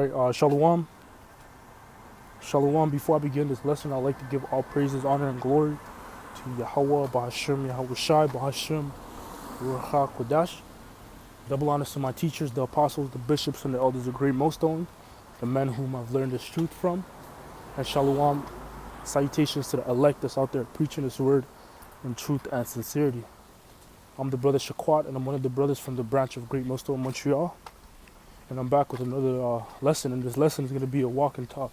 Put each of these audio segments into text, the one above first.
right? Shalom. Shalom. Before I begin this lesson, I'd like to give all praises, honor, and glory to Yahweh, Bahashem, Yahweh Shai, Bahashem, Ruach HaKodesh. Double honors to my teachers, the apostles, the bishops, and the elders of Great Millstone, the men whom I've learned this truth from. And Shalom, salutations to the elect that's out there preaching this word in truth and sincerity. I'm the brother Shaquat, and I'm one of the brothers from the branch of Great Millstone, Montreal. And I'm back with another lesson, and this lesson is going to be a walk and talk.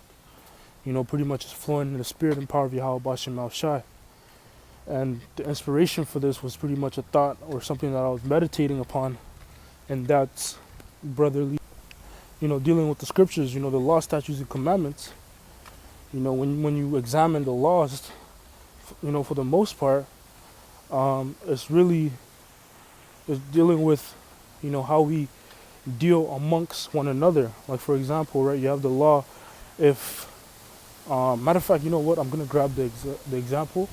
You know, pretty much it's flowing in the spirit and power of Yahweh Bashem Al Shai. And the inspiration for this was pretty much a thought or something that I was meditating upon, and that's brotherly, dealing with the scriptures, the law, statutes, and commandments. When you examine the laws, for the most part, it's dealing with, how we deal amongst one another. Like, for example, right, you have the law. If matter of fact, you know what, I'm gonna grab the example.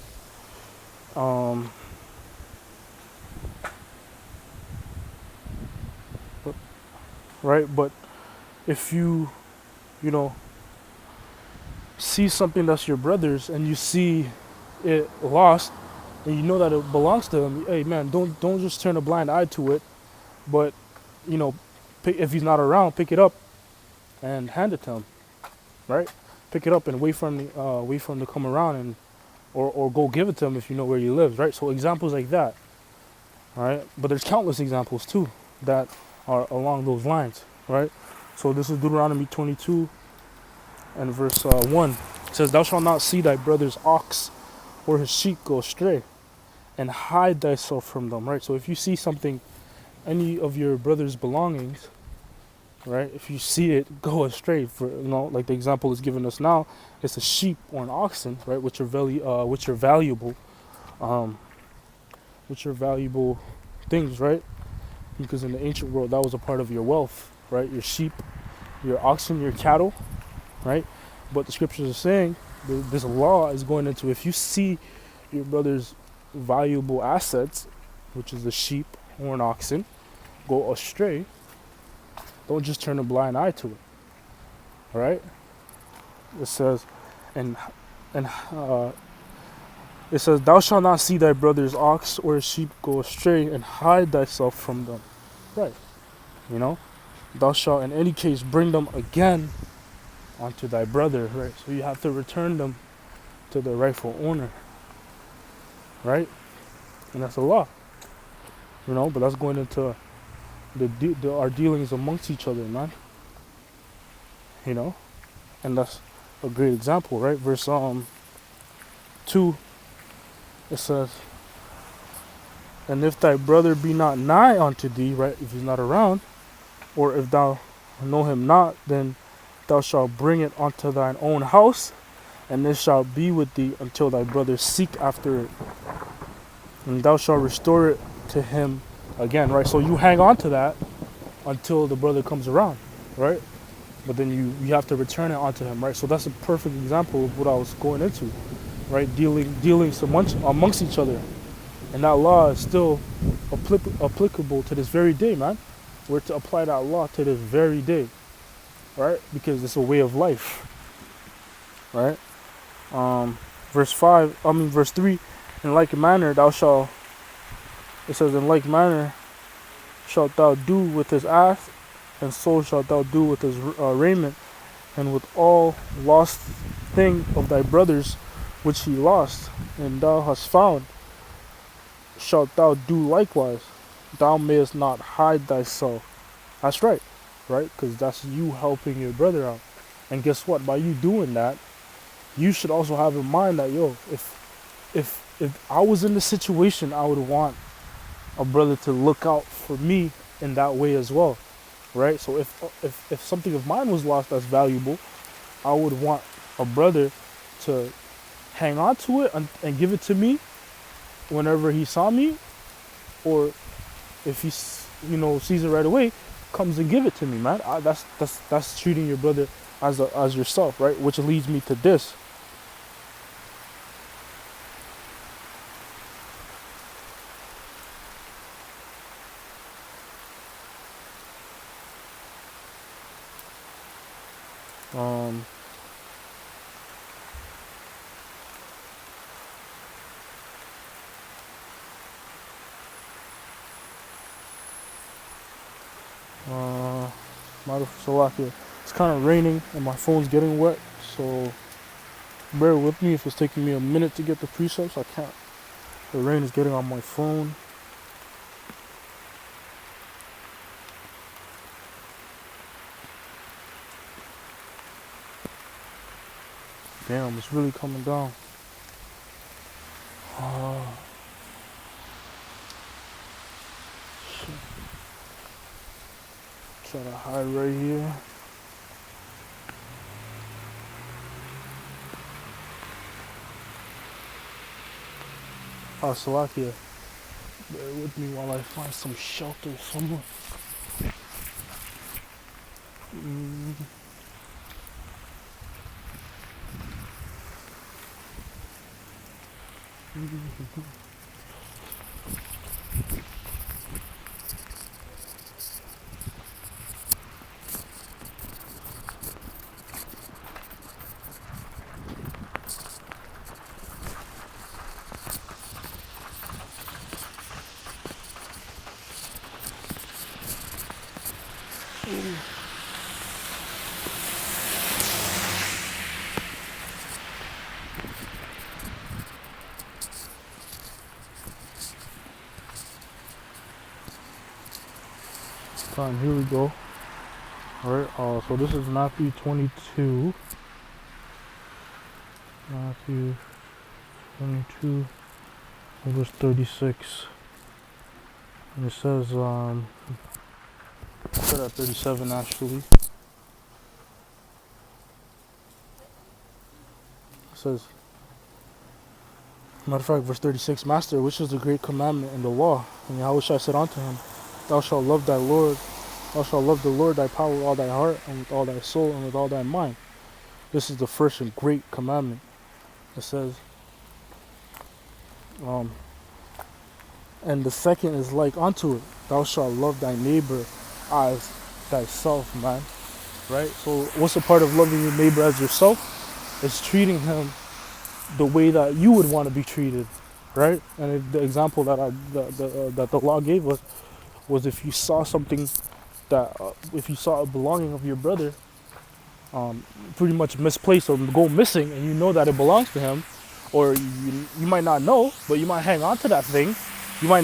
But if you see something that's your brother's and you see it lost and you know that it belongs to him, hey man, don't just turn a blind eye to it, but if he's not around, pick it up and hand it to him, right? Pick it up and wait for him to come around, and or go give it to him if you know where he lives, right? So examples like that, right? But there's countless examples too that are along those lines, right? So this is Deuteronomy 22 and verse 1. It says, "Thou shalt not see thy brother's ox or his sheep go astray, and hide thyself from them," right? So if you see something, any of your brother's belongings, right? If you see it go astray, for like the example is given us now, it's a sheep or an oxen, right? Which are valuable, things, right? Because in the ancient world, that was a part of your wealth, right? Your sheep, your oxen, your cattle, right? But the scriptures are saying this law is going into, if you see your brother's valuable assets, which is a sheep or an oxen, go astray, don't just turn a blind eye to it. All right? It says, it says, "Thou shalt not see thy brother's ox or his sheep go astray, and hide thyself from them." Right? Thou shalt in any case bring them again unto thy brother. Right? So you have to return them to the rightful owner. Right? And that's the law. But that's going into our dealings amongst each other, man. And that's a great example, right? Verse 2, it says, "And if thy brother be not nigh unto thee," right, if he's not around, "or if thou know him not, then thou shalt bring it unto thine own house, and it shall be with thee until thy brother seek after it, and thou shalt restore it to him again," right? So you hang on to that until the brother comes around, right? But then you have to return it onto him, right? So that's a perfect example of what I was going into, right? Dealing so much amongst each other. And that law is still applicable to this very day, man. We're to apply that law to this very day, right? Because it's a way of life, right? Verse 3, "In like manner it says, in like manner shalt thou do with his ass, and so shalt thou do with his raiment, and with all lost thing of thy brother's which he lost, and thou hast found, shalt thou do likewise. Thou mayest not hide thyself." That's right, right? Because that's you helping your brother out. And guess what? By you doing that, you should also have in mind that, if I was in the situation, I would want a brother to look out for me in that way as well, right? So if something of mine was lost that's valuable, I would want a brother to hang on to it and give it to me whenever he saw me, or if he sees it right away, comes and give it to me, man. That's treating your brother as yourself, right? Which leads me to this. Um, uh, Salaki. It's kind of raining and my phone's getting wet, so bear with me if it's taking me a minute to get the precepts. I can't. The rain is getting on my phone. Damn, it's really coming down. Uh, Try to hide right here. Salakia, bear with me while I find some shelter somewhere. Mm. Fine, here we go. Alright, so this is Matthew 22. Matthew 22, verse 36. And it says, start at 37 actually. It says, matter of fact, verse 36, Master, which is the great commandment in the law? And Yahushua said unto him, Thou shalt love thy Lord, thou shalt love the Lord thy power with all thy heart, and with all thy soul, and with all thy mind. This is the first and great commandment. It says, and the second is like unto it, thou shalt love thy neighbor as thyself, man. Right? So what's a part of loving your neighbor as yourself? It's treating him the way that you would want to be treated, right? And the example that that the law gave us was if you saw something that, if you saw a belonging of your brother, pretty much misplaced or go missing, and you know that it belongs to him, or you might not know, but you might hang on to that thing. You might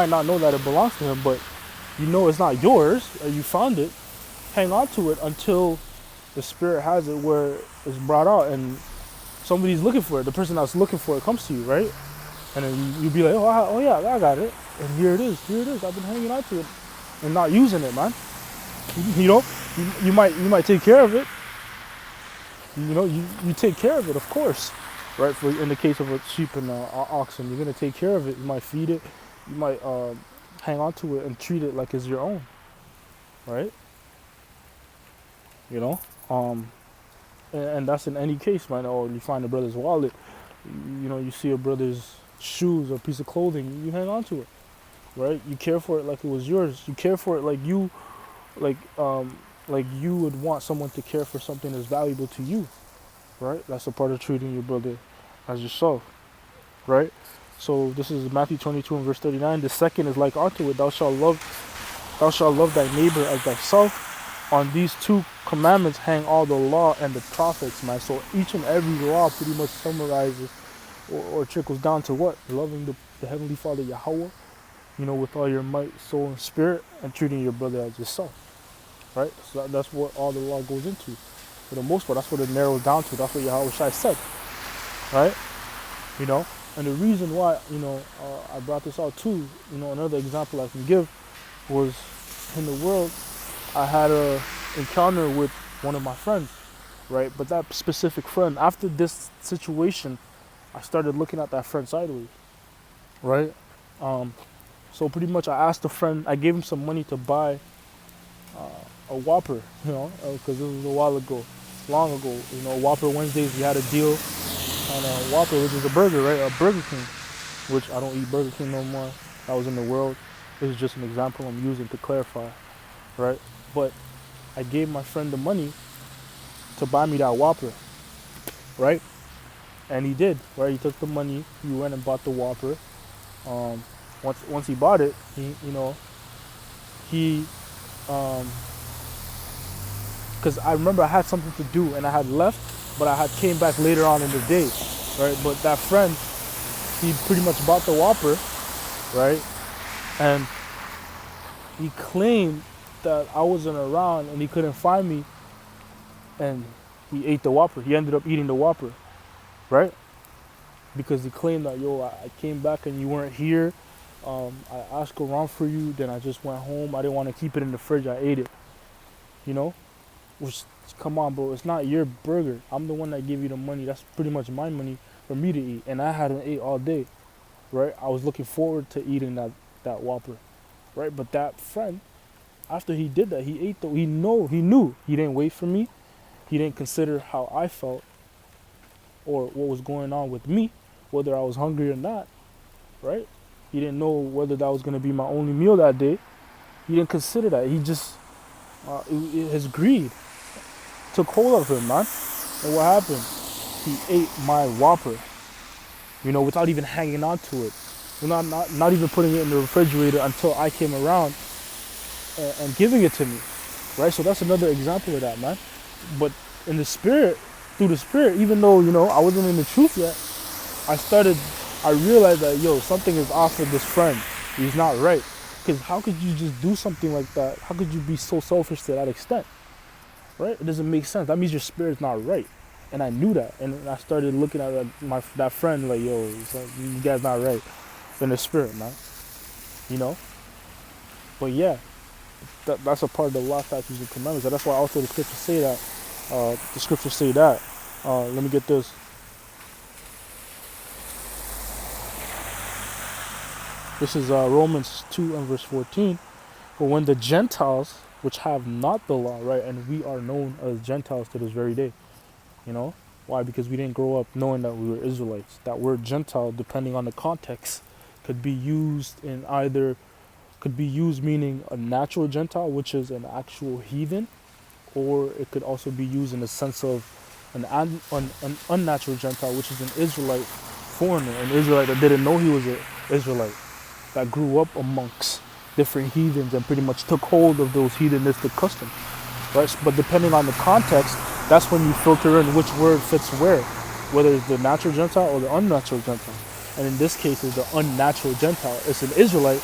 not know that it belongs to him, but you know it's not yours, or you found it. Hang on to it until the spirit has it where it's brought out, and somebody's looking for it. The person that's looking for it comes to you, right? And then you'll be like, oh yeah, I got it, and here it is. I've been hanging on to it and not using it, man. You know, you might take care of it. You know, you take care of it, of course, right? For in the case of a sheep and oxen, you're gonna take care of it. You might feed it. You might hang on to it and treat it like it's your own, right? You know, and that's in any case, man. Or you find a brother's wallet, you know, you see a brother's shoes or piece of clothing, you hang on to it, right? You care for it like it was yours. You care for it like you would want someone to care for something that's valuable to you, right? That's a part of treating your brother as yourself, right? So this is Matthew 22 and verse 39. The second is like unto it, thou shalt love thy neighbor as thyself. On these two commandments hang all the law and the prophets, man. So each and every law pretty much summarizes or trickles down to what? Loving the Heavenly Father Yahweh, you know, with all your might, soul, and spirit, and treating your brother as yourself, right? So that's what all the law goes into. For the most part, that's what it narrows down to. That's what Yahweh Shai said, right? You know, and the reason why, you know, I brought this out too, you know, another example I can give was in the world, I had a encounter with one of my friends, right? But that specific friend, after this situation, I started looking at that friend sideways, right? So pretty much I asked a friend, I gave him some money to buy a Whopper, you know, because this was a while ago, long ago. You know, Whopper Wednesdays, we had a deal on a Whopper, which is a burger, right? A Burger King, which I don't eat Burger King no more. I was in the world. This is just an example I'm using to clarify, right? But I gave my friend the money to buy me that Whopper, right? And he did, right? He took the money, he went and bought the Whopper. Um, once he bought it, he because I remember I had something to do and I had left, but I had came back later on in the day, right? But that friend, he pretty much bought the Whopper, right? And he claimed that I wasn't around and he couldn't find me, and he ate the Whopper. He ended up eating the Whopper, right? Because he claimed that, yo, I came back and you weren't here. I asked around for you, then I just went home. I didn't want to keep it in the fridge. I ate it, you know? Which, come on, bro, it's not your burger. I'm the one that gave you the money. That's pretty much my money for me to eat. And I hadn't ate all day, right? I was looking forward to eating that Whopper, right? But that friend, after he did that, he ate he knew. He didn't wait for me. He didn't consider how I felt or what was going on with me, whether I was hungry or not, right? He didn't know whether that was going to be my only meal that day. He didn't consider that. He just, his greed took hold of him, man. And what happened? He ate my Whopper, without even hanging on to it. Not even putting it in the refrigerator until I came around and giving it to me, right? So that's another example of that, man. But in the spirit, through the spirit, even though, I wasn't in the truth yet, I realized that, something is off with this friend. He's not right. Because how could you just do something like that? How could you be so selfish to that extent? Right? It doesn't make sense. That means your spirit's not right. And I knew that. And I started looking at that friend like, you guys not right in the spirit, man. But yeah, that's a part of the law, statutes, and commandments. And that's why also the scriptures say that. Let me get this. This is Romans 2 and verse 14. For when the Gentiles, which have not the law, right, and we are known as Gentiles to this very day, why? Because we didn't grow up knowing that we were Israelites. That word Gentile, depending on the context, could be used meaning a natural Gentile, which is an actual heathen, or it could also be used in the sense of an unnatural Gentile, which is an Israelite foreigner, an Israelite that didn't know he was an Israelite, that grew up amongst different heathens and pretty much took hold of those heathenistic customs, right? But depending on the context, that's when you filter in which word fits where, whether it's the natural Gentile or the unnatural Gentile. And in this case, it's the unnatural Gentile. It's an Israelite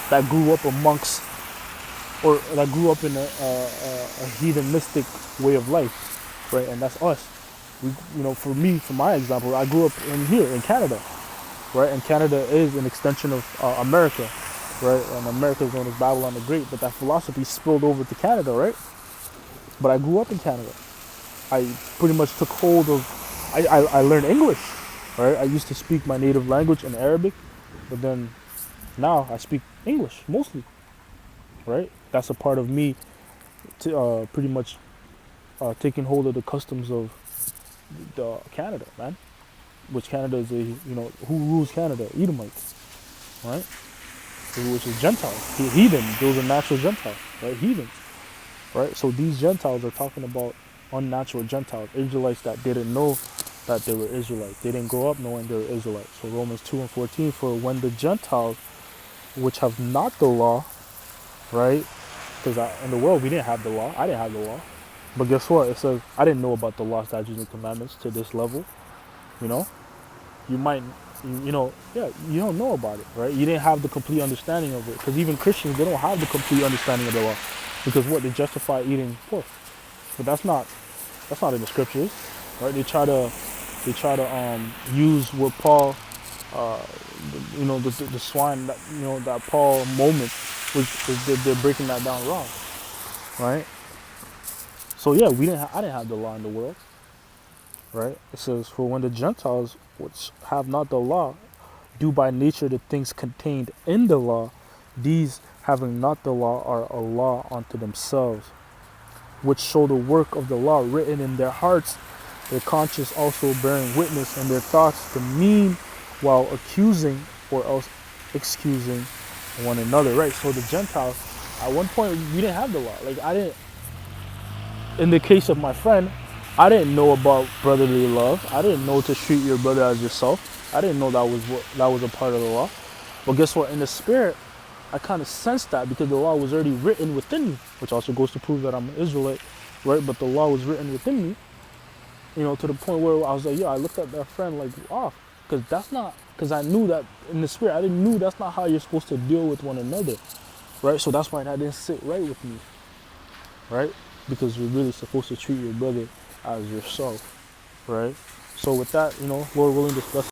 that grew up amongst, or that grew up in a heathenistic way of life, right? And that's us. For me, for my example, I grew up in Canada, right? And Canada is an extension of America, right? And America is known as Babylon the Great, but that philosophy spilled over to Canada, right? But I grew up in Canada. I pretty much took hold of, I learned English, right? I used to speak my native language in Arabic, but then now I speak English mostly, right? That's a part of me pretty much taking hold of the customs of Canada, man. Which Canada is who rules Canada? Edomites, right? Which is Gentiles, heathen. Those are natural Gentiles, right? Heathens, right? So these Gentiles are talking about unnatural Gentiles, Israelites that didn't know that they were Israelites. They didn't grow up knowing they were Israelites. So Romans 2 and 14, for when the Gentiles, which have not the law, right? Because in the world we didn't have the law. I didn't have the law. But guess what? It says I didn't know about the law, statutes, and commandments to this level. You might, you don't know about it, right? You didn't have the complete understanding of it. Because even Christians, they don't have the complete understanding of the law. Because what? They justify eating pork. But that's not in the scriptures, right? They try to use what Paul, the swine, that Paul moment, which they're breaking that down wrong, right? So yeah, I didn't have the law in the world, right? It says, for when the Gentiles, which have not the law, do by nature the things contained in the law, these having not the law are a law unto themselves, which show the work of the law written in their hearts, their conscience also bearing witness, and their thoughts the mean, while accusing or else excusing one another, right? So the Gentiles, at one point, we didn't have the law. Like, I didn't, in the case of my friend, I didn't know about brotherly love. I didn't know to treat your brother as yourself. I didn't know that was a part of the law. But guess what? In the spirit, I kind of sensed that because the law was already written within me, which also goes to prove that I'm an Israelite, right? But the law was written within me, to the point where I was like, yo, I looked at that friend like off, because I knew that in the spirit, I didn't knew that's not how you're supposed to deal with one another, right? So that's why that didn't sit right with me, right? Because you're really supposed to treat your brother as yourself, right? So with that, Lord willing, this blessing.